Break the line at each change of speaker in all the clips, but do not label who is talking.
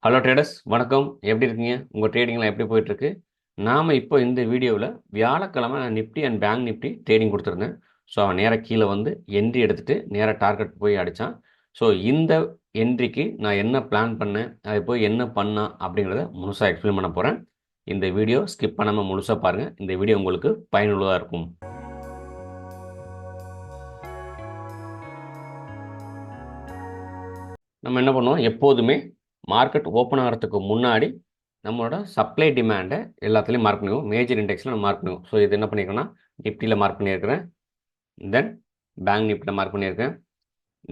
Hello traders வணக்கம். எப்படி இருக்கீங்க? உங்கள் ட்ரேடிங்லாம் எப்படி போயிட்டுருக்கு? நாம் இப்போ இந்த வீடியோவில் வியாழக்கிழமை நான் Nifty and bank Nifty trading கொடுத்துருந்தேன். ஸோ அவன் நேராக கீழே வந்து என்ட்ரி எடுத்துகிட்டு நேராக டார்கெட் போய் அடித்தான். ஸோ இந்த என்ட்ரிக்கு நான் என்ன பிளான் பண்ணேன், அது போய் என்ன பண்ணான் அப்படிங்கிறத முழுசாக எக்ஸ்பிளைன் பண்ண போகிறேன். இந்த வீடியோ ஸ்கிப் பண்ணாமல் முழுசாக பாருங்கள். இந்த வீடியோ உங்களுக்கு பயனுள்ளதாக இருக்கும். நம்ம என்ன பண்ணுவோம், எப்போதுமே மார்க்கெட் ஓப்பன் ஆகிறதுக்கு முன்னாடி நம்மளோட சப்ளை டிமாண்டை எல்லாத்துலேயும் மார்க் பண்ணுவோம். மேஜர் இண்டெக்ஸில் நம்ம மார்க் பண்ணுவோம். ஸோ இது என்ன பண்ணியிருக்கேன்னா, நிஃப்டியில் மார்க் பண்ணியிருக்கிறேன், தென் பேங்க் நிஃப்டியில் மார்க் பண்ணியிருக்கேன்.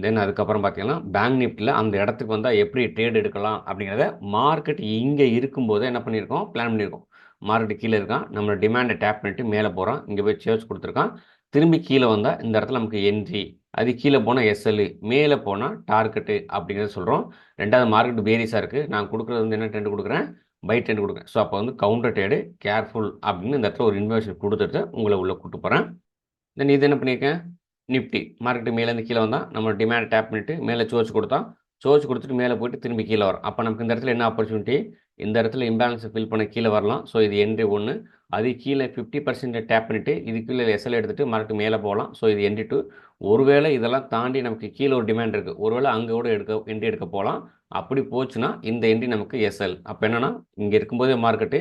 தென் அதுக்கப்புறம் பார்த்தீங்கன்னா பேங்க் நிஃப்டியில் அந்த இடத்துக்கு வந்தால் எப்படி ட்ரேட் எடுக்கலாம் அப்படிங்கிறத மார்க்கெட் இங்கே இருக்கும்போது என்ன பண்ணியிருக்கோம், பிளான் பண்ணியிருக்கோம். மார்க்கெட் கீழே இருக்கான், நம்மளோட டிமாண்டை டேப் பண்ணிட்டு மேலே போகிறான், இங்கே போய் சேர்ச் கொடுத்துருக்கான். திரும்பி கீழே வந்தால் இந்த இடத்துல நமக்கு என்ட்ரி, அது கீழே போனால் எஸ்எல், மேலே போனால் டார்கெட்டு அப்படிங்கிறத சொல்கிறோம். ரெண்டாவது மார்க்கெட் வேரியஸாக இருக்குது. நான் கொடுக்குறது வந்து என்ன ட்ரெண்ட் கொடுக்குறேன், பை ட்ரெண்ட் கொடுக்குறேன். ஸோ அப்போ வந்து கவுண்டர் ட்ரேடு கேர்ஃபுல் அப்படின்னு இந்த இடத்துல ஒரு இன்ஃபர்மேஷன் கொடுத்துட்டு உங்களை உள்ளே கூப்பிட்டு போகிறேன். தென் இது என்ன பண்ணியிருக்கேன், நிஃப்டி மார்க்கெட்டு மேலேருந்து கீழே வந்தால் நம்ம டிமாண்ட் டேப் பண்ணிவிட்டு மேலே சோர்ஸ் கொடுத்தோம். சோர்ஸ் கொடுத்துட்டு மேலே போய்ட்டு திரும்பி கீழே வரும். அப்போ நமக்கு இந்த இடத்துல என்ன ஆப்பர்ச்சுனிட்டி, இந்த இடத்துல இம்பேலன்ஸை ஃபில் பண்ண கீழே வரலாம். ஸோ இது என்ட்ரி 1. அது கீழே 50% டேப் பண்ணிவிட்டு இது கீழே எஸ்எல் எடுத்துகிட்டு மார்க்கெட் மேலே போகலாம். ஸோ இது என்ட்ரி 2. ஒருவேளை இதெல்லாம் தாண்டி நமக்கு கீழே ஒரு டிமாண்ட் இருக்குது, ஒருவேளை அங்கே கூட என்ட்ரி எடுக்க போகலாம். அப்படி போச்சுன்னா இந்த என்ட்ரி நமக்கு எஸ்எல். அப்போ என்னென்னா இங்கே இருக்கும்போதே மார்க்கெட்டு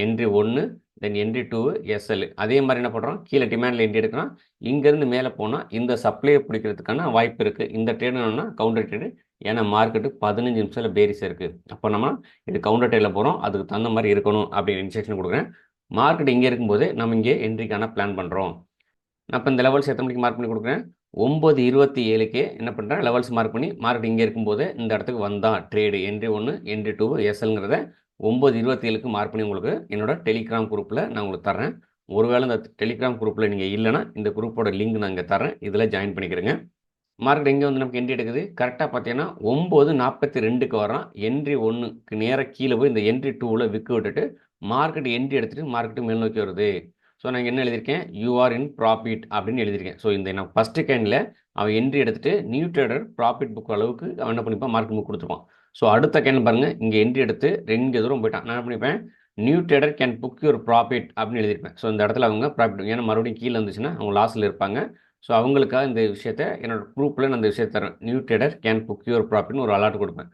என்ட்ரி 1, தென் என்ட்ரி 2 எஸ்எல். அதே மாதிரி என்ன பண்ணுறோம், கீழே டிமாண்டில் என்ட்ரி எடுக்கிறோம். இங்கேருந்து மேலே போனால் இந்த சப்ளையை பிடிக்கிறதுக்கான வாய்ப்பு இருக்குது. இந்த ட்ரேடு என்னன்னா கவுண்டர் ட்ரேடு. ஏன்னா மார்க்கெட்டு 15 நிமிஷத்தில் பேரிஸ் இருக்குது. அப்போ நம்ம இது கவுண்டர் ட்ரேடில் போகிறோம், அதுக்கு தகுந்த மாதிரி இருக்கணும் அப்படின்னு இன்ஸ்ட்ரக்ஷன் கொடுக்குறேன். மார்க்கெட் இங்கே இருக்கும்போதே நம்ம இங்கே என்ட்ரிக்கான பிளான் பண்ணுறோம். நான் இப்போ இந்த லெவல்ஸ் எத்தனை மணிக்கு மார்க் பண்ணி கொடுக்குறேன், 9:27க்கே என்ன பண்ணுறேன், லெவல்ஸ் மார்க் பண்ணி மார்க்கெட் இங்கே இருக்கும்போது இந்த இடத்துக்கு வந்தால் ட்ரேடு என்ட்ரி 1 என்ட்ரி 2 எஸ்எல்ங்கிறத 9:27க்கு மார்க் பண்ணி உங்களுக்கு என்னோட டெலிகிராம் குரூப்பில் நான் உங்களுக்கு தரேன். ஒருவேளை இந்த டெலிகிராம் குரூப்பில் நீங்கள் இல்லைன்னா இந்த குரூப்போட லிங்க் நான் இங்கே தரேன், இதில் ஜாயின் பண்ணிக்கிறேங்க. மார்க்கெட் எங்கே வந்து நமக்கு என்ட்ரி எடுக்குது, கரெக்டாக பார்த்தீங்கன்னா 9:42க்கு வரான். என்ட்ரி 1க்கு நேராக கீழே போய் இந்த என்ட்ரி 2வில் விற்க விட்டுட்டு மார்க்கெட் என்ட்ரி எடுத்துகிட்டு மார்க்கெட்டு மேல் நோக்கி வருது. ஸோ நான் என்ன எழுதியிருக்கேன், யூஆர் இன் ப்ராஃபிட் அப்படின்னு எழுதியிருக்கேன். ஸோ இந்த நான் ஃபஸ்ட்டு கேனில் அவன் என்ட்ரி எடுத்துகிட்டு நியூ ட்ரேடர் ப்ராஃபிட் புக் அளவுக்கு அவன் என்ன பண்ணிப்பான், மார்க்கெட் புக் கொடுத்துருப்பான். ஸோ அடுத்த கேன் பாருங்கள், இங்கே என்ட்ரி எடுத்து 2 தூரம் போயிட்டான். நான் என்ன பண்ணிப்பேன், new trader can book your profit அப்படின்னு எழுதியிருப்பேன். ஸோ இந்த இடத்துல அவங்க ப்ராஃபிட், ஏன்னா மறுபடியும் கீழே இருந்துச்சுன்னா அவங்க லாஸில் இருப்பாங்க. ஸோ அவங்களுக்காக இந்த விஷயத்தை என்னோட குரூப்பில் நான் இந்த விஷயத்தை தரேன். New trader can book your ப்ராஃபிட்னு ஒரு அலர்ட் கொடுப்பேன்.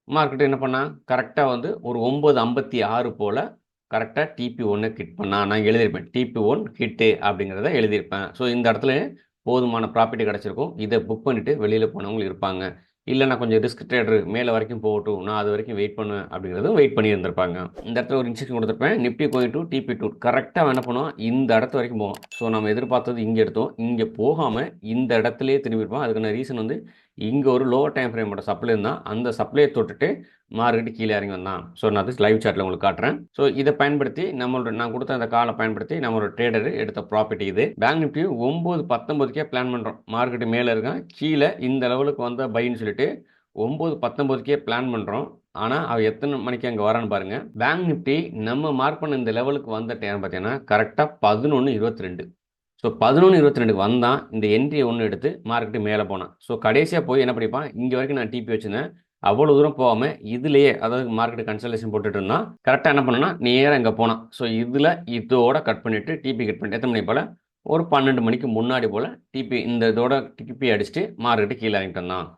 மார்க்கெட் என்ன பண்ணால் கரெக்டாக வந்து ஒரு 9:56 போல் கரெக்டாக TP1 ஹிட் பண்ணால் நான் எழுதியிருப்பேன், TP1 ஹிட்டு அப்படிங்கிறத எழுதியிருப்பேன். ஸோ இந்த இடத்துல போதுமான ப்ராஃபிட் கிடச்சிருக்கும். இதை புக் பண்ணிவிட்டு வெளியில் போனவங்க இருப்பாங்க. இல்லை நான் கொஞ்சம் ரிஸ்க் ட்ரேடர் மேலே வரைக்கும் போகட்டும், நான் அது வரைக்கும் வெயிட் பண்ணுவேன் அப்படிங்கிறதும் வெயிட் பண்ணி இருந்திருப்பாங்க. இந்த இடத்துல ஒரு இன்ஸ்ட்ரக்ஷன் கொடுத்துருப்பேன், நிஃப்டி கோயிங் டு TP2 கரெக்டாக என்ன பண்ணுவோம், இந்த இடத்து வரைக்கும் போவோம். ஸோ நம்ம எதிர்பார்த்தது இங்கே எடுத்தோம், இங்கே போகாமல் இந்த இடத்துலையே திரும்பியிருப்போம். அதுக்கான ரீசன் வந்து இங்கே ஒரு லோவர் டைம் ஃப்ரேமோட சப்ளை இருந்தால் அந்த சப்ளையை தொட்டுட்டு மார்க்கெட்டு கீழே இறங்கி வந்தான். ஸோ நான் அது லைவ் சார்ட்டில் உங்களுக்கு காட்டுறேன். ஸோ இதை பயன்படுத்தி நான் கொடுத்த அந்த காலை பயன்படுத்தி நம்மளோட ட்ரேடர் எடுத்த ப்ராஃபிட் இது. பேங்க் நிஃப்டி 9:19க்கே பிளான் பண்ணுறோம். மார்க்கெட்டு மேலே இருக்கான், கீழே இந்த லெவலுக்கு வந்தால் பைன்னு சொல்லிட்டு 9:19க்கே பிளான் பண்ணுறோம். ஆனால் அவள் எத்தனை மணிக்கு அங்கே வரான்னு பாருங்கள். பேங்க் நிஃப்டி நம்ம மார்க் பண்ண இந்த லெவலுக்கு வந்த டைம் பார்த்தீங்கன்னா கரெக்டாக 11:22. ஸோ 11:22க்கு வந்தான், இந்த என்ட்ரி 1 எடுத்து மார்க்கெட்டு மேலே போனான். ஸோ கடைசியாக போய் என்ன பண்ணிப்பான், இங்கே வரைக்கும் நான் டிபி வச்சுருந்தேன், அவ்வளோ தூரம் போகாமல் இதுலேயே, அதாவது மார்க்கெட் கன்சல்டேஷன் போட்டுட்டு இருந்தான். கரெக்டாக என்ன பண்ணனா நேராக இங்கே போனான். ஸோ இதில் இதோட கட் பண்ணிவிட்டு டிபி கட் பண்ணிட்டு எத்தனை மணி போல், ஒரு 12 மணிக்கு முன்னாடி போல் டிபி இந்த இதோட டிபி அடிச்சுட்டு மார்க்கெட்டு கீழே இறங்கிட்டு இருந்தான்.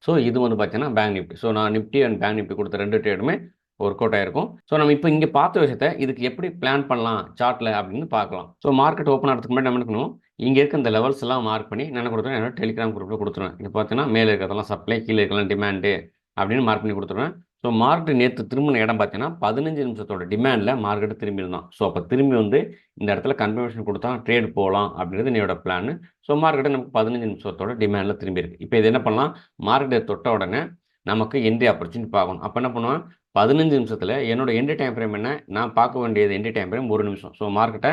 ஸோ இது வந்து பார்த்தீங்கன்னா பேங்க் நிஃப்டி. ஸோ நான் நிஃப்டி அண்ட் பேங்க் நிஃப்டி கொடுத்த 2 ட்ரேடுமே ஒர்க் அவுட் ஆயிருக்கும். ஸோ நம்ம இப்போ இங்கே பார்த்த விஷயத்தை இதுக்கு எப்படி பிளான் பண்ணலாம் சார்ட்டில் அப்படின்னு பார்க்கலாம். ஸோ மார்க்கெட் ஓப்பன் ஆகிறதுக்கு முன்னாடி நம்ம இருக்கணும், இங்கே இருக்க இந்த லெவல்ஸ் எல்லாம் மார்க் பண்ணி நான் கொடுத்துருவேன், என்னோட டெலிகிராம் குரூப்பில் கொடுத்துருவேன். இங்கே பார்த்தீங்கன்னா மேலே இருக்கிறதெல்லாம் சப்ளை, கீழே இருக்கலாம் டிமாண்டு அப்படின்னு மார்க் பண்ணி கொடுத்துருவேன். ஸோ மார்க்கெட் நேற்று திரும்பின இடம் பார்த்தீங்கன்னா 15 நிமிஷத்தோட டிமாண்டில் மார்க்கெட்டு திரும்பி இருந்தான். ஸோ அப்போ திரும்பி வந்து இந்த இடத்துல கன்ஃபர்மேஷன் கொடுத்தா ட்ரேட் போகலாம் அப்படிங்கிறது என்னோட பிளான். ஸோ மார்க்கெட்டு நமக்கு 15 நிமிஷத்தோட டிமாண்டில் திரும்பி இருக்குது. இப்போ இது என்ன பண்ணலாம், மார்க்கெட்டை தொட்ட உடனே நமக்கு என்ட்ரி ஆப்பர்ச்சுனிட்டி பார்க்கணும். அப்போ என்ன பண்ணுவேன், 15 நிமிஷத்தில் என்னோட என்ட்ரி டைம் ஃப்ரேம் என்ன, நான் பார்க்க வேண்டியது என்ட்ரி டைம் ஃப்ரேம் 1 நிமிஷம். ஸோ மார்க்கெட்டை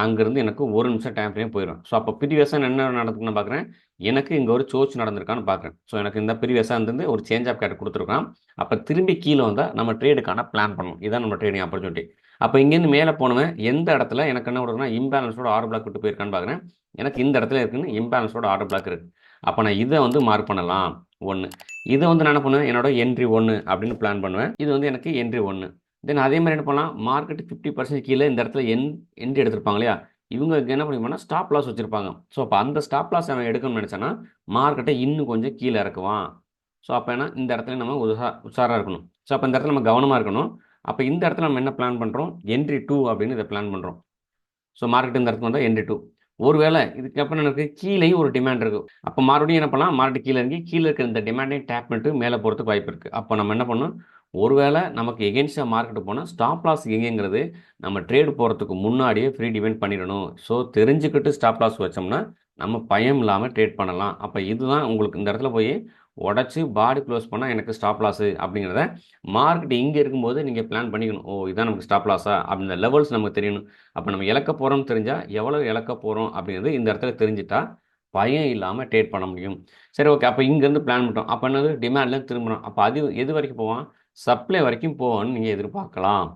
அங்கேருந்து எனக்கு 1 நிமிஷம் டைம் ஃப்ரேம் போயிடும். ஸோ அப்போ ப்ரீவியஸாக என்ன நடக்குதுன்னு பார்க்குறேன், எனக்கு இங்கே ஒரு சோர்ச் நடந்திருக்கான்னு பார்க்குறேன். ஸோ எனக்கு இந்த ப்ரீவியஸாக இருந்து ஒரு சேஞ்ச் ஆஃப் கேட் கொடுத்துருக்கான். அப்போ திரும்பி கீழே வந்தால் நம்ம ட்ரேடுக்கான பிளான் பண்ணணும். இதுதான் நம்ம ட்ரேடிங் ஆப்பர்ச்சுனிட்டி. அப்போ இங்கேருந்து மேலே போனவன் எந்த இடத்துல எனக்கு என்ன கொடுக்குன்னா இம்பேலன்ஸோட ஆர்டர் பிளாக் விட்டு போயிருக்கான்னு பார்க்குறேன். எனக்கு இந்த இடத்துல இருக்குன்னு இம்பேலன்ஸோட ஆர்டர் பிளாக் இருக்குது. அப்போ நான் இதை வந்து மார்க் பண்ணலாம். 1. இதை வந்து நான் என்ன பண்ணுவேன், என்னோட என்ட்ரி 1 அப்படின்னு பிளான் பண்ணுவேன். இது வந்து எனக்கு என்ட்ரி 1. தென் அதே மாதிரி என்ன பண்ணலாம், மார்க்கெட் 50% கீழே இந்த இடத்துல என்ட்ரி எடுத்திருப்பாங்க இல்லையா, இவங்க என்ன பண்ணிப்பாங்கன்னா ஸ்டாப் லாஸ் வச்சிருப்பாங்க. ஸோ அப்போ அந்த ஸ்டாப் லாஸ் அவன் எடுக்கணும்னு நினச்சானா மார்க்கெட்டை இன்னும் கொஞ்சம் கீழே இறக்குவான். ஸோ அப்போ என்ன, இந்த இடத்துல நம்ம உஷாராக இருக்கணும். ஸோ அப்போ இந்த இடத்துல நம்ம கவனமாக இருக்கணும். அப்போ இந்த இடத்துல நம்ம என்ன பிளான் பண்ணுறோம், என்ட்ரி 2 அப்படின்னு இதை பிளான் பண்ணுறோம். ஸோ மார்க்கெட் இந்த இடத்துல வந்தால் என்ட்ரி 2. ஒருவேளை இதுக்கப்புறம் எனக்கு கீழேயும் ஒரு டிமாண்ட் இருக்கும். அப்போ மறுபடியும் என்ன பண்ணலாம், மார்க்கெட் கீழே இறங்கி கீழே இருக்கிற இந்த டிமாண்டையும் டேப் பண்ணிட்டு மேலே போகிறதுக்கு வாய்ப்பு இருக்குது. அப்போ நம்ம என்ன பண்ணணும், ஒருவேளை நமக்கு எகென்ஸ்டாக மார்க்கெட் போனால் ஸ்டாப் லாஸ் எங்கேங்கிறது நம்ம ட்ரேடு போகிறதுக்கு முன்னாடியே ஃப்ரீ டிவைண்ட் பண்ணிடணும். ஸோ தெரிஞ்சுக்கிட்டு ஸ்டாப் லாஸ் வச்சோம்னா நம்ம பயம் இல்லாமல் ட்ரேட் பண்ணலாம். அப்போ இதுதான் உங்களுக்கு இந்த இடத்துல போய் உடச்சி பாடி க்ளோஸ் பண்ணால் எனக்கு ஸ்டாப் லாஸு அப்படிங்கிறத மார்க்கெட் இங்கே இருக்கும்போது நீங்கள் பிளான் பண்ணிக்கணும். ஓ, இதான் நமக்கு ஸ்டாப் லாஸா அப்படின்ற லெவல்ஸ் நமக்கு தெரியணும். அப்போ நம்ம இழக்க போகிறோம்னு தெரிஞ்சால் எவ்வளோ இழக்க போகிறோம் அப்படிங்கிறது இந்த இடத்துல தெரிஞ்சிட்டா பயம் இல்லாமல் ட்ரேட் பண்ண முடியும். சரி, ஓகே. அப்போ இங்கேருந்து பிளான் பண்ணிட்டோம். அப்போ என்னது, டிமாண்ட்லேருந்து திரும்புகிறோம். அப்போ அது எது வரைக்கும் போவான், சப்ளை வரைக்கும் போவான்னு நீங்கள் எதிர்பார்க்கலாம்.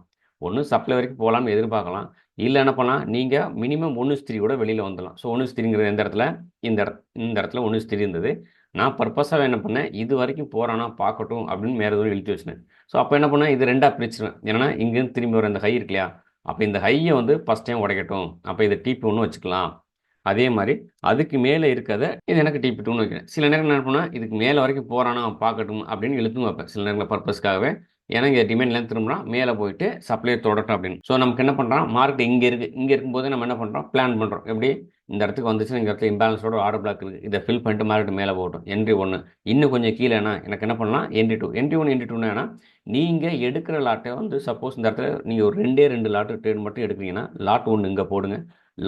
ஒன்று சப்ளை வரைக்கும் போகலாம்னு எதிர்பார்க்கலாம். இல்லை என்ன பண்ணலாம், நீங்கள் மினிமம் 1:3 கூட வெளியில் வந்துடலாம். ஸோ 1:3ங்கிறது எந்த இடத்துல, இந்த இடத்துல 1:3 இருந்தது. நான் பர்பஸாக என்ன பண்ணேன், இது வரைக்கும் போகிறானா பார்க்கட்டும் அப்படின்னு மேலே தூரம் இழுத்து வச்சினேன். ஸோ அப்போ என்ன பண்ணேன், இது ரெண்டாக பிரிச்சுருவேன். ஏன்னா இங்கேருந்து திரும்பி வர இந்த ஹை இருக்கு இல்லையா, அப்போ இந்த ஹையை வந்து ஃபஸ்ட் டைம் உடைக்கட்டும். அப்போ இதை டிபி 1 வச்சுக்கலாம். அதே மாதிரி அதுக்கு மேலே இருக்கிறத இது எனக்கு டிபி 2ன்னு வைக்கிறேன். சில நேரம் என்ன பண்ணால் இதுக்கு மேலே வரைக்கும் போகிறானா பார்க்கட்டும் அப்படின்னு இழுத்தும் வைப்பேன் சில நேரங்களில் பர்பஸ்க்காகவே. ஏன்னா இங்கே டிமாண்ட்லேருந்து திரும்பினா மேலே போயிட்டு சப்ளை தொடட்டும் அப்படின்னு. ஸோ நமக்கு என்ன பண்ணுறோம், மார்க்கெட் இங்கே இருக்குது, இங்கே இருக்கும்போது நம்ம என்ன பண்ணுறோம், பிளான் பண்ணுறோம். எப்படி, இந்த இடத்துக்கு வந்துச்சுன்னா இந்த இடத்துல இம்பேலன்ஸோட ஆர்டர் பிளாக் இருக்குது, இதை ஃபில் பண்ணிட்டு மார்க்கெட் மேலே போகட்டும். என்ட்ரி 1 இன்னும் கொஞ்சம் கீழேனா எனக்கு என்ன பண்ணலாம், என்ட்ரி 2. என்ட்ரி 1 என்ட்ரி 2னா நீங்கள் எடுக்கிற லாட்டை வந்து சப்போஸ் இந்த இடத்துல நீங்கள் ஒரு 2 லாட்டு ட்ரேட் மட்டும் எடுக்கிறீங்கன்னா லாட் 1 இங்கே போடுங்க,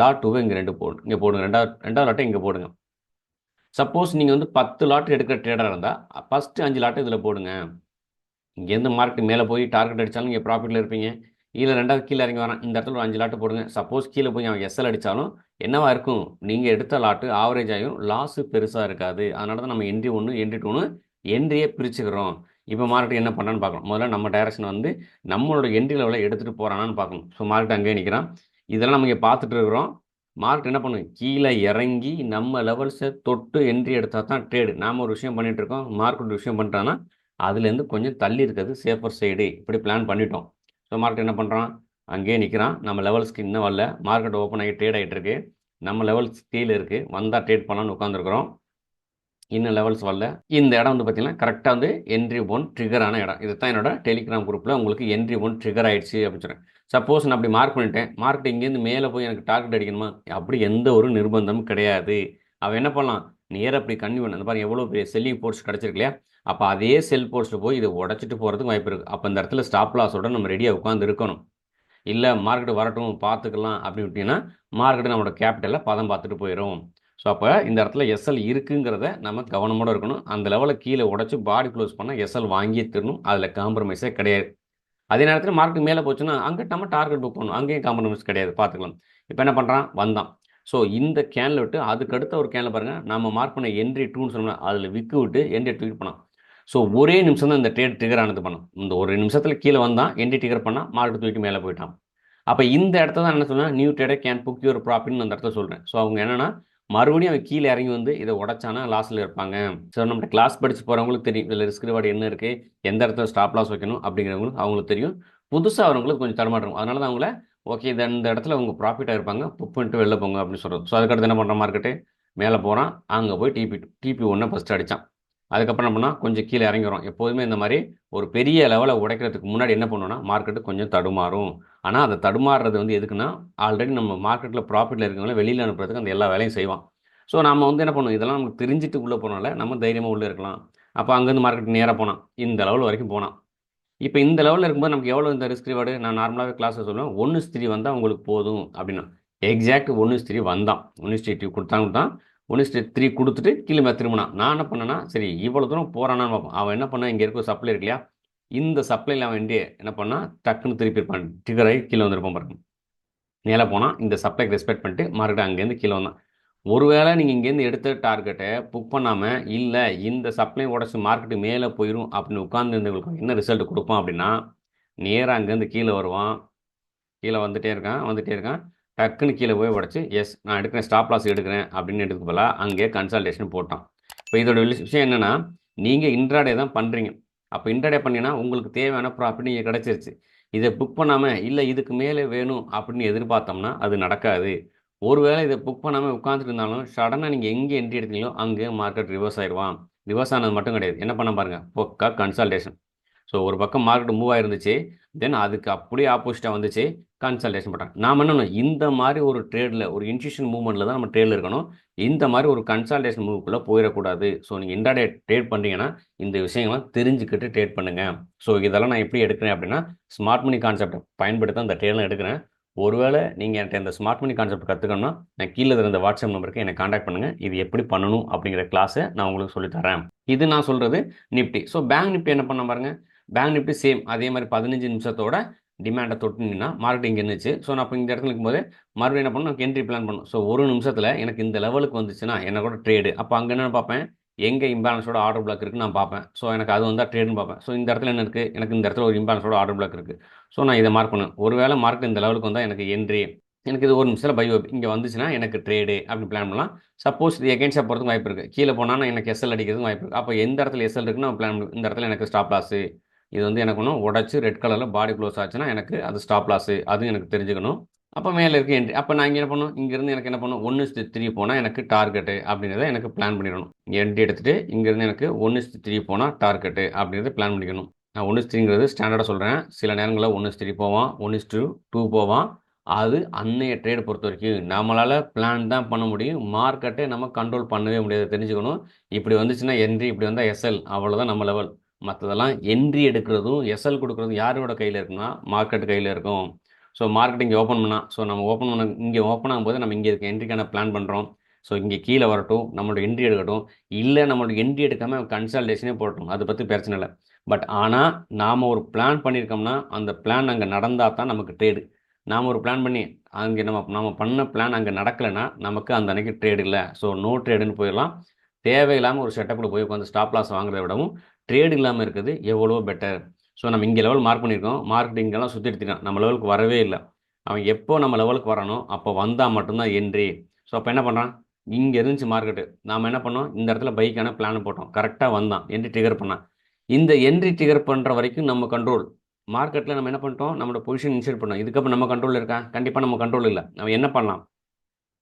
லாட் 2 இங்கே 2 போடுங்க, இங்கே போடுங்க, ரெண்டாவது லாட்டை இங்கே போடுங்க. சப்போஸ் நீங்கள் வந்து 10 லாட் எடுக்கிற ட்ரேடராக இருந்தால் ஃபஸ்ட்டு 5 லாட்டை இதில் போடுங்க. இங்கேருந்து மார்க்கெட் மேலே போய் டார்கெட் அடித்தாலும் நீங்கள் ப்ராஃபிட்டில் இருப்பீங்க. இல்லை ரெண்டாவது கீழே இறங்கி வரான், இந்த இடத்துல ஒரு 5 லாட்டு போடுங்க. சப்போஸ் கீழே போய் அவன் எஸ்எல் அடித்தாலும் என்னவா இருக்கும், நீங்கள் எடுத்த லாட்டு ஆவரேஜ் ஆகியும், லாஸு பெருசாக இருக்காது. அதனால தான் நம்ம என்ட்ரி 1 என்ட்ரி 2ன்னு என்ட்ரியே பிரிச்சுக்கிறோம். இப்போ மார்க்கெட் என்ன பண்ணான்னு பார்க்கணும். முதல்ல நம்ம டைரக்ஷன் வந்து நம்மளோட என்ட்ரி லெவலில் எடுத்துகிட்டு போகிறானான்னு பார்க்கணும். ஸோ மார்க்கெட் அங்கேயே நிற்கிறான். இதெல்லாம் நம்ம இங்கே பார்த்துட்டு இருக்கிறோம். மார்க்கெட் என்ன பண்ணும், கீழே இறங்கி நம்ம லெவல்ஸை தொட்டு என்ட்ரி எடுத்தால் தான் ட்ரேடு. நாம் ஒரு விஷயம் பண்ணிகிட்டு இருக்கோம், மார்க்கெட் ஒரு விஷயம் பண்ணுறான்னா அதுலேருந்து கொஞ்சம் தள்ளி இருக்கிறது சேஃபர் சைடு. இப்படி பிளான் பண்ணிட்டோம். ஸோ மார்க்கெட் என்ன பண்ணுறான், அங்கேயே நிற்கிறான். நம்ம லெவல்ஸ்க்கு இன்னும் வரல. மார்க்கெட் ஓப்பன் ஆகி ட்ரேட் ஆகிட்டு இருக்கு. நம்ம லெவல்ஸ் கீழே இருக்குது, வந்தால் ட்ரேட் பண்ணலான்னு உட்காந்துருக்குறோம். இன்னும் லெவல்ஸ் வரல. இந்த இடம் வந்து பார்த்தீங்கன்னா கரெக்டாக வந்து என்ட்ரி 1 ட்ரிகரான இடம். இது தான் என்னோட டெலிகிராம் குரூப்பில் உங்களுக்கு என்ட்ரி 1 ட்ரிகர் ஆயிடுச்சு அப்படின்னு சொல்கிறேன். சப்போஸ் நான் அப்படி மார்க் பண்ணிட்டேன், மார்க்கெட் இங்கேருந்து மேலே போய் எனக்கு டார்கெட் அடிக்கணுமா, அப்படி எந்த ஒரு நிர்பந்தமும் கிடையாது. அவன் என்ன பண்ணலாம், நேராக அப்படி கன்னியூ பண்ண, அந்த பாருங்க எவ்வளோ பெரிய செல்லிங் போர்ட்ஸ் கிடச்சிருக்கு இல்லையா, அப்போ அதே செல் போர்ட்ஸில் போய் இதை உடச்சிட்டு போகிறதுக்கு வாய்ப்பு இருக்குது. அப்போ இந்த இடத்துல ஸ்டாப் லாஸோட நம்ம ரெடியாக உட்காந்து இருக்கணும். இல்லை மார்க்கெட் வரட்டும் பார்த்துக்கலாம் அப்படின்னு விட்டிங்கன்னா மார்க்கெட் நம்மளோட கேபிட்டலில் பதம் பார்த்துட்டு போயிடும். ஸோ அப்போ இந்த இடத்துல எஸ்எல் இருக்குங்கிறத நம்ம கவனமோடு இருக்கணும். அந்த லெவலில் கீழே உடச்சி பாடி க்ளோஸ் பண்ணால் எஸ்எல் வாங்கியே தரணும். அதில் காம்ப்ரமைஸே கிடையாது. அதே நேரத்தில் மார்க்கெட் மேலே போச்சுன்னா அங்கே நம்ம டார்கெட் புக் பண்ணணும், அங்கேயும் காம்ப்ரமைஸ் கிடையாது, பார்த்துக்கலாம். இப்போ என்ன பண்ணுறான், வந்தான். ஸோ இந்த கேனில் விட்டு அதுக்கடுத்த ஒரு கேனில் பாருங்கள், நம்ம மார்க் பண்ண என்ட்ரி 2ன்னு சொன்னோம்னா அதில் விற்று விட்டு என்ட்ரி ட்ரிகர் பண்ணான். ஸோ ஒரே நிமிஷம் தான் இந்த ட்ரேட் ட்ரிகர் ஆனது பண்ணோம். இந்த ஒரு நிமிஷத்தில் கீழே வந்தான், என்ட்ரி ட்ரிகர் பண்ணால் மார்க்கெட் தூக்கி மேலே போயிட்டான். அப்போ இந்த இடத்த தான் என்ன சொன்னால், new trader can book your ப்ராஃபிட்னு அந்த இடத்த சொல்கிறேன். ஸோ அவங்க என்னென்னா மறுபடியும் அவன் கீழே இறங்கி வந்து இதை உடச்சானா லாஸில் இருப்பாங்க. ஸோ நம்மகிட்ட கிளாஸ் படித்து போகிறவங்களுக்கு தெரியும் இதில் ரிஸ்க் ரிவார்டு என்ன இருக்குது, எந்த இடத்துல ஸ்டாப் லாஸ் வைக்கணும் அப்படிங்கிறவங்களுக்கு அவங்களுக்கு தெரியும். புதுசாக வரவங்களுக்கு கொஞ்சம் தடுமாறும். அதனால தான் அவங்கள ஓகே இந்த இடத்துல அவங்க ப்ராஃபிட்டாக இருப்பாங்க, புக் பண்ணிட்டு வெளில போங்க அப்படின்னு சொல்கிறது. ஸோ அதுக்கடுத்து என்ன பண்ணுற, மார்க்கெட்டு மேலே போகிறான், அங்கே போய் டிபி 1 ஃபஸ்ட்டு அடித்தான். அதுக்கப்புறம் என்ன பண்ணால் கொஞ்சம் கீழே இறங்கி வரும். எப்போதுமே இந்த மாதிரி ஒரு பெரிய லெவலை உடைக்கிறதுக்கு முன்னாடி என்ன பண்ணுவோம்னா மார்க்கெட்டு கொஞ்சம் தடுமாறும். ஆனால் அதை தடுமாறுறது வந்து எதுக்குன்னா, ஆல்ரெடி நம்ம மார்க்கெட்டில் ப்ராஃபிட்டில் இருக்கவங்கள வெளியில் அனுப்புறதுக்கு அந்த எல்லா வேலையும் செய்வான். ஸோ நம்ம வந்து என்ன பண்ணுவோம், இதெல்லாம் நமக்கு தெரிஞ்சுட்டு உள்ளே போனால நம்ம தைரியமாக உள்ளே இருக்கலாம். அப்போ அங்கேருந்து மார்க்கெட் நேராக போனான், இந்த லெவல் வரைக்கும் போனான். இப்போ இந்த லெவலில் இருக்கும்போது நமக்கு எவ்வளோ இந்த ரிஸ்க் ரிவார்டு, நான் நார்மலாகவே கிளாஸில் சொல்லுவேன் 1:3 வந்தால் உங்களுக்கு போதும் அப்படின்னா. எக்ஸாக்ட் 1:3 வந்தான். 1:3 கொடுத்தான். 1:3 கொடுத்துட்டு கீழே திரும்பினான். நான் என்ன பண்ணேன்னா, சரி இவ்வளோ தூரம் போகிறானான்னு பார்ப்போம். அவன் என்ன பண்ணான், இங்கே இருக்க சப்ளை இருக்கு இல்லையா, இந்த சப்ளையில் அவன் என்ன பண்ணால் டக்குன்னு திருப்பி இருப்பான், ட்ரிகர் ஆகி கீழே வந்திருப்பான் பாருங்க. மேலே போனால் இந்த சப்ளைக்கு ரெஸ்பெக்ட் பண்ணிட்டு மார்க்கெட் அங்கேருந்து கீழே வந்தான். ஒருவேளை நீங்கள் இங்கேருந்து எடுத்த டார்கெட்டை புக் பண்ணாமல், இல்லை இந்த சப்ளை உடச்சி மார்க்கெட்டு மேலே போயிடும் அப்படின்னு உட்காந்துருந்தவங்களுக்கு என்ன ரிசல்ட் கொடுப்பான் அப்படின்னா, நேராக அங்கேருந்து கீழே வருவான். கீழே வந்துட்டே இருக்கான். டக்குன்னு கீழே போய் உடச்சி எஸ் நான் எடுக்கிறேன், ஸ்டாப் லாஸ் எடுக்கிறேன் அப்படின்னு எடுத்துக்கு போல அங்கேயே கன்சல்டேஷன் போட்டான். இப்போ இதோட விஷயம் என்னென்னா, நீங்கள் இன்ட்ராடே தான் பண்ணுறீங்க. அப்போ இன்ட்ராடே பண்ணீங்கன்னா உங்களுக்கு தேவையான ப்ராஃபிட் நீங்கள் கிடச்சிருச்சு. இதை புக் பண்ணாமல் இல்லை இதுக்கு மேலே வேணும் அப்படின்னு எதிர்பார்த்தோம்னா அது நடக்காது. ஒருவேளை இதை புக் பண்ணாமல் உட்காந்துட்டு இருந்தாலும் சடனாக நீங்கள் எங்கே என்ட்ரி எடுத்தீங்களோ அங்கே மார்க்கெட் ரிவர்ஸ் ஆயிடுவான். ரிவர்ஸ் ஆனது மட்டும் கிடையாது, என்ன பண்ண பாருங்கள், பொக்கா கன்சல்டேஷன். ஸோ ஒரு பக்கம் மார்க்கெட் மூவ் ஆயிருந்துச்சு, தென் அதுக்கு அப்படியே ஆப்போசிட்டாக வந்துச்சு, கன்சல்டேஷன் பண்ணுறாங்க. நாம் என்ன பண்ணணும், இந்த மாதிரி ஒரு ட்ரேடில் ஒரு இன்ஸ்டியூஷன் மூவ்மெண்ட்டில் தான் நம்ம ட்ரேடில் இருக்கணும். இந்த மாதிரி ஒரு கன்சல்டேஷன் மூவ்க்குள்ளே போயிடக்கூடாது. ஸோ நீங்கள் இன்ட்ராடே ட்ரேட் பண்ணுறீங்கன்னா இந்த விஷயங்கள்லாம் தெரிஞ்சுக்கிட்டு ட்ரேட் பண்ணுங்கள். ஸோ இதெல்லாம் நான் எப்படி எடுக்கிறேன் அப்படின்னா, ஸ்மார்ட் மணி கான்செப்டை பயன்படுத்தி தான் இந்த ட்ரேட்லாம் எடுக்கிறேன். ஒருவேளை நீங்கள் என்கிட்ட இந்த ஸ்மார்ட் மணி கான்செப்ட் கற்றுக்கணும்னா நான் கீழே இருந்த வாட்ஸ்அப் நம்பருக்கு என்னை காண்டாக்ட் பண்ணுங்கள். இது எப்படி பண்ணணும் அப்படிங்கிற கிளாஸை நான் உங்களுக்கு சொல்லித்தரேன். இது நான் சொல்கிறது நிஃப்டி. ஸோ பேங்க் நிஃப்டி என்ன பண்ண பாருங்கள், பேங்க் நிஃப்டி சேம் அதே மாதிரி 15 நிமிஷத்தோட டிமாண்டை தொட்டுனா மார்க்கெட் இங்கே இருந்துச்சு. ஸோ நான் இப்போ இந்த இடத்துல இருக்கும்போது மறுபடியும் என்ன பண்ணணும், எனக்கு என்ட்ரி பிளான் பண்ணணும். ஸோ ஒரு நிமிஷத்தில் எனக்கு இந்த லெவலுக்கு வந்துச்சுன்னா என்ன கூட ட்ரேடு. அப்போ அங்கே என்ன பார்ப்பேன், எங்கே இம்பேலன்ஸோட ஆர்டர் பிளாக் இருக்குன்னு நான் பார்ப்பேன். ஸோ எனக்கு அது வந்தால் ட்ரேடுன்னு பார்ப்பேன். ஸோ இந்த இடத்துல என்ன இருக்குது, எனக்கு இந்த இடத்துல ஒரு இம்பேலன்ஸோட ஆர்டர் பிளாக் இருக்குது. ஸோ நான் இதை மார்க் பண்ணுவேன். ஒருவேளை மார்க்கெட் இந்த லெவலுக்கு வந்தால் எனக்கு என்ட்ரி, எனக்கு இது ஒரு நிமிஷத்தில் பை இங்கே வந்துச்சுன்னா எனக்கு ட்ரேடு அப்படின்னு பிளான் பண்ணலாம். சப்போஸ் இது எகெயின்ஸ்டாக போகிறதுக்கு வாய்ப்பு இருக்குது, கீழே போனால் எனக்கு எஸ்எல் அடிக்கிறதுக்கு வாய்ப்பு இருக்குது. அப்போ எந்த இடத்துல எஸ்எல் இருக்குன்னு நான் பிளான் பண்ணுவேன். இந்த இடத்துல எனக்கு ஸ்டாப் லாஸு, இது வந்து எனக்கு ஒன்றும் உடச்சி ரெட் கலரில் பாடி க்ளோஸ் ஆச்சுன்னா எனக்கு அது ஸ்டாப் லாஸு, அதுவும் எனக்கு தெரிஞ்சுக்கணும். அப்போ மேலே இருக்க என்ட்ரி, அப்போ நான் இங்கே என்ன பண்ணணும், இங்கேருந்து எனக்கு என்ன பண்ணணும், 1:3 போனால் எனக்கு டார்கெட்டு அப்படிங்கிறத எனக்கு பிளான் பண்ணிடணும். என்ட்ரி எடுத்துகிட்டு இங்கேருந்து எனக்கு 1:3 போனால் டார்கெட்டு அப்படிங்கிறத பிளான் பண்ணிக்கணும். நான் 1:3ங்கிறது ஸ்டாண்டர்டாக சொல்கிறேன். சில நேரங்களில் 1:3 போவான், 1:2 போவான். அது அன்னைய ட்ரேடு பொறுத்த வரைக்கும் நம்மளால் பிளான் தான் பண்ண முடியும். மார்க்கெட்டை நம்ம கண்ட்ரோல் பண்ணவே முடியாது, தெரிஞ்சுக்கணும். இப்படி வந்துச்சுன்னா என்ட்ரி, இப்படி வந்தால் எஸ்எல், அவ்வளோதான் நம்ம லெவல். மற்றதெல்லாம் என்ட்ரி எடுக்கிறதும் எஸ்எல் கொடுக்குறதும் யாரோட கையில் இருக்குன்னா மார்க்கெட் கையில் இருக்கும். ஸோ மார்க்கெட் இங்கே ஓப்பன் பண்ணால், ஸோ நம்ம ஓப்பன் பண்ண இங்கே ஓப்பன் ஆகும்போது நம்ம இங்கே இருக்க என்ட்ரிக்கான பிளான் பண்ணுறோம். ஸோ இங்கே கீழே வரட்டும், நம்மளோட என்ட்ரி எடுக்கட்டும், இல்லை நம்மளோட என்ட்ரி எடுக்காமல் கன்சல்டேஷனே போட்டோம், அதை பற்றி பிரச்சனை இல்லை. பட் ஆனால் நாம் ஒரு பிளான் பண்ணியிருக்கோம்னா அந்த பிளான் அங்கே நடந்தால் தான் நமக்கு ட்ரேடு. நாம் ஒரு பிளான் பண்ணி அங்கே நம்ம பண்ண பிளான் அங்கே நடக்கலைன்னா நமக்கு அந்த அன்னைக்கு ட்ரேடு இல்லை. ஸோ நோ ட்ரேடுன்னு போயிடலாம். தேவையில்லாமல் ஒரு செட்டப்பில் போய் உட்காந்து ஸ்டாப் லாஸ் வாங்குறத விடவும் ட்ரேட் இல்லாமல் இருக்குது எவ்வளோ பெட்டர். ஸோ நம்ம இங்கே லெவல் மார்க் பண்ணியிருக்கோம், மார்க்கெட் இங்கெல்லாம் சுற்றி எடுத்துட்டான், நம்ம லெவலுக்கு வரவே இல்லை. அவன் எப்போ நம்ம லெவலுக்கு வரணும் அப்போ வந்தால் மட்டும்தான் என்ட்ரி. ஸோ அப்போ என்ன பண்ணுறான், இங்கே இருந்துச்சு மார்க்கெட்டு, நாம் என்ன பண்ணோம், இந்த இடத்துல பைக்கான பிளான் போட்டோம், கரெக்டாக வந்தான், என்ட்ரி ட்ரிகர் பண்ணான். இந்த என்ட்ரி ட்ரிகர் பண்ணுற வரைக்கும் நம்ம கண்ட்ரோல். மார்க்கெட்டில் நம்ம என்ன பண்ணிட்டோம், நம்மளோட பொசிஷன் இன்சைட் பண்ணோம். இதுக்கப்புறம் நம்ம கண்ட்ரோல் இருக்கா, கண்டிப்பாக நம்ம கண்ட்ரோல் இல்லை. நம்ம என்ன பண்ணலாம்,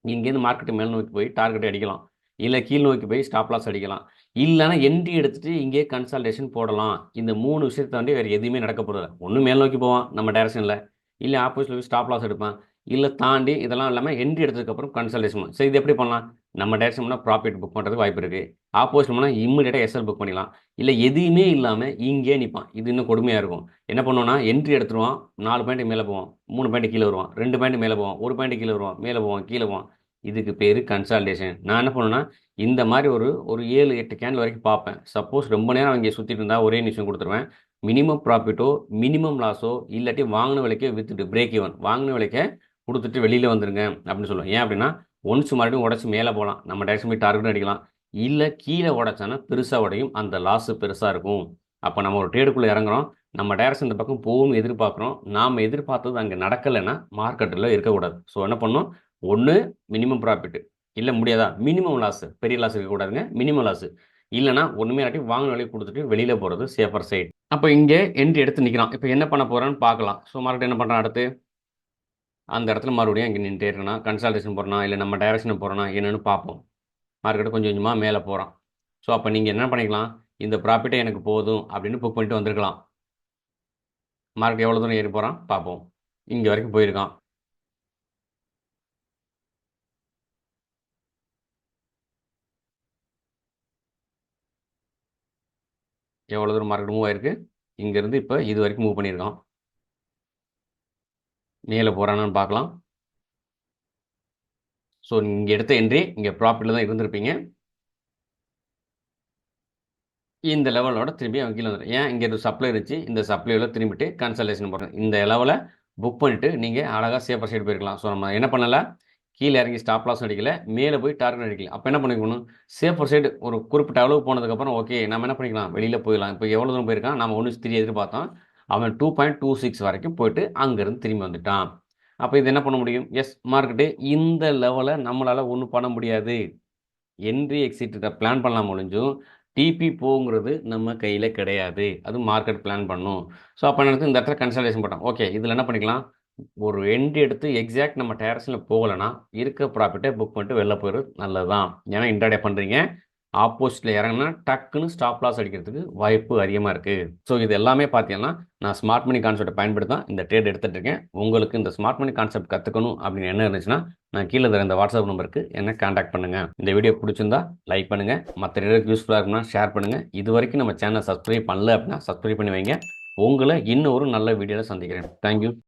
இங்கேருந்து மார்க்கெட்டு மேல் நோக்கி போய் டார்கெட்டை அடிக்கலாம், இல்லை கீழ் நோக்கி போய் ஸ்டாப் லாஸ் அடிக்கலாம், இல்லைனா என்ட்ரி எடுத்துகிட்டு இங்கே கன்சல்டேஷன் போடலாம். இந்த 3 விஷயத்தை தாண்டி வேறு எதுவுமே நடக்க போகிறதில்ல. ஒன்று மேல் நோக்கி போவான் நம்ம டைரக்ஷனில், இல்லை ஆப்போசிட்டில் போய் ஸ்டாப் லாஸ் எடுப்பான், இல்லை தாண்டி இதெல்லாம் இல்லாமல் என்ட்ரி எடுத்ததுக்கப்புறம் கன்சல்டேஷன். சரி, இது எப்படி பண்ணலாம், நம்ம டைரக்ஷன் பண்ணால் ப்ராஃபிட் புக் பண்ணுறதுக்கு வாய்ப்பு இருக்குது, ஆப்போசிட் பண்ணால் இம்மிடியேட்டாக எஸ்எல் புக் பண்ணிடலாம், இல்லை எதுவுமே இல்லாமல் இங்கே நிற்பான். இது இன்னும் கொடுமையாக இருக்கும். என்ன பண்ணுவோன்னா, என்ட்ரி எடுத்துருவான், 4 பாயிண்ட் மேலே போவான், 3 பாயிண்ட் கீழே வருவான், 2 பாயிண்ட் மேலே போவான், 1 பாயிண்ட் கீழே வருவான், மேலே போவான், கீழே போவான். இதுக்கு பேர் கன்சல்டேஷன். நான் என்ன பண்ணுவேன்னா, இந்த மாதிரி ஒரு 7-8 கேண்டில் வரைக்கும் பார்ப்பேன். சப்போஸ் ரொம்ப நேரம் அங்கே சுற்றிட்டு இருந்தால் ஒரே நிமிஷம் கொடுத்துருவேன். மினிமம் ப்ராஃபிட்டோ மினிமம் லாஸோ இல்லாட்டி வாங்கின விலைக்கே வித்துட்டு பிரேக் ஈவன், வாங்கின விலைக்கே கொடுத்துட்டு வெளியில் வந்துருங்க அப்படின்னு சொல்லுவேன். ஏன் அப்படின்னா, ஒன்ஸ் மறுபடியும் உடச்சி மேலே போகலாம், நம்ம டைரக்ஷன் போய் டார்கெட் அடிக்கலாம், இல்லை கீழே உடச்சானா பெருசாக உடையும், அந்த லாஸு பெருசாக இருக்கும். அப்போ நம்ம ஒரு ட்ரேடுக்குள்ளே இறங்குறோம், நம்ம டைரக்ஷன் இந்த பக்கம் போகும் எதிர்பார்க்குறோம், நாம் எதிர்பார்த்தது அங்கே நடக்கலைன்னா மார்க்கெட்டில் இருக்கக்கூடாது. ஸோ என்ன பண்ணணும், ஒன்று மினிமம் ப்ராஃபிட், இல்லை முடியாதா மினிமம் லாஸ், பெரிய லாஸ் இருக்கக்கூடாதுங்க, மினிமம் லாஸ். இல்லைனா ஒன்றுமே இல்லாட்டி வாங்கின விலையை கொடுத்துட்டு வெளியில் போகிறது சேஃபர் சைட். அப்போ இங்கே என்ட்ரி எடுத்து நிற்கிறான். இப்போ என்ன பண்ண போகிறான்னு பார்க்கலாம். ஸோ மார்க்கெட் என்ன பண்ணுறான், அடுத்து அந்த இடத்துல மறுபடியும் இங்கே நின்றுட்டே இருக்கணும், கன்சல்டேஷன் போகிறனா இல்லை நம்ம டைரக்ஷன் போகிறனா என்னென்னு பார்ப்போம். மார்க்கெட்டு கொஞ்சம் கொஞ்சமாக மேலே போகிறான். ஸோ அப்போ நீங்கள் என்ன பண்ணிக்கலாம், இந்த ப்ராஃபிட்டே எனக்கு போதும் அப்படின்னு புக் பண்ணிட்டு வந்திருக்கலாம். மார்க்கெட் எவ்வளோ தூரம் ஏறி போகிறான் பார்ப்போம். இங்கே வரைக்கும் போயிருக்கான். எவ்வளோ தூரம் மார்க்கெட் மூவ் ஆயிருக்கு, இங்கேருந்து இப்போ இது வரைக்கும் மூவ் பண்ணியிருக்கான். மேலே போகிறானான்னு பார்க்கலாம். ஸோ இங்கே எடுத்த என்ட்ரி இங்கே ப்ராஃபிட்டில் தான் இருந்திருப்பீங்க. இந்த லெவலோட திரும்பி அவன் கீழே வந்துடும். ஏன், இங்கே ஒரு சப்ளை இருந்துச்சு, இந்த சப்ளையில் திரும்பிட்டு கன்சல்டேஷன் போடுறேன். இந்த லெவலை புக் பண்ணிவிட்டு நீங்கள் அழகாக சேஃபர் சைடு போயிருக்கலாம். ஸோ நம்ம என்ன பண்ணலை, கீழே இறங்கி ஸ்டாப் லாஸ் அடிக்கல, மேலே போய் டார்கெட் அடிக்கல. அப்போ என்ன பண்ணிக்கணும், சேஃபர் சைடு ஒரு குறிப்பிட்ட அளவு போனதுக்கப்புறம் ஓகே நம்ம என்ன பண்ணிக்கலாம், வெளியில் போயிடலாம். இப்போ எவ்வளோ தூரம் போயிருக்கான், நம்ம 1:3 எதிர்பார்த்தோம், அவன் 2.26 வரைக்கும் போயிட்டு அங்கேருந்து திரும்பி வந்துட்டான். அப்போ இது என்ன பண்ண முடியும், எஸ் மார்க்கெட்டு இந்த லெவலை நம்மளால் ஒன்றும் பண்ண முடியாது. என்ட்ரி எக்ஸிட் பிளான் பண்ணலாம் முடிஞ்சும் டிபி போங்கிறது நம்ம கையில் கிடையாது. அது மார்க்கெட் பிளான் பண்ணும். ஸோ அப்போ எனக்கு இந்த இடத்துல கன்சல்டேஷன் போட்டோம். ஓகே இதில் என்ன பண்ணிக்கலாம், ஒரு எண்ட் எடுத்து எக்ஸாக்ட் நம்ம டைரக்ஷனில் போகலைன்னா இருக்க ப்ராஃபிட்டை புக் பண்ணிட்டு வெளில போயிடுறது நல்லது தான். ஏன்னா இன்ட்ராடே பண்ணுறீங்க, ஆப்போசிட்டில் இறங்கினா டக்குன்னு ஸ்டாப் லாஸ் அடிக்கிறதுக்கு வாய்ப்பு அதிகமாக இருக்குது. ஸோ இது எல்லாமே பார்த்தீங்கன்னா நான் ஸ்மார்ட் மணி கான்செப்டை பயன்படுத்தி தான் இந்த ட்ரேட் எடுத்துகிட்டு இருக்கேன். உங்களுக்கு இந்த ஸ்மார்ட் மணி கான்செப்ட் கற்றுக்கணும் அப்படின்னு என்ன இருந்துச்சுன்னா நான் கீழே தர இந்த வாட்ஸ்அப் நம்பருக்கு என்ன கான்டாக்ட் பண்ணுங்கள். இந்த வீடியோ பிடிச்சிருந்தா லைக் பண்ணுங்கள், மற்ற ட்ரேடருக்கு யூஸ்ஃபுல்லாக இருக்குன்னா ஷேர் பண்ணுங்கள். இது வரைக்கும் நம்ம சேனலை சப்ஸ்கிரைப் பண்ணல அப்படின்னா சப்ஸ்கிரைப் பண்ணி வைங்க. உங்களை இன்னும் ஒரு நல்ல வீடியோவில் சந்திக்கிறேன். தேங்க்யூ.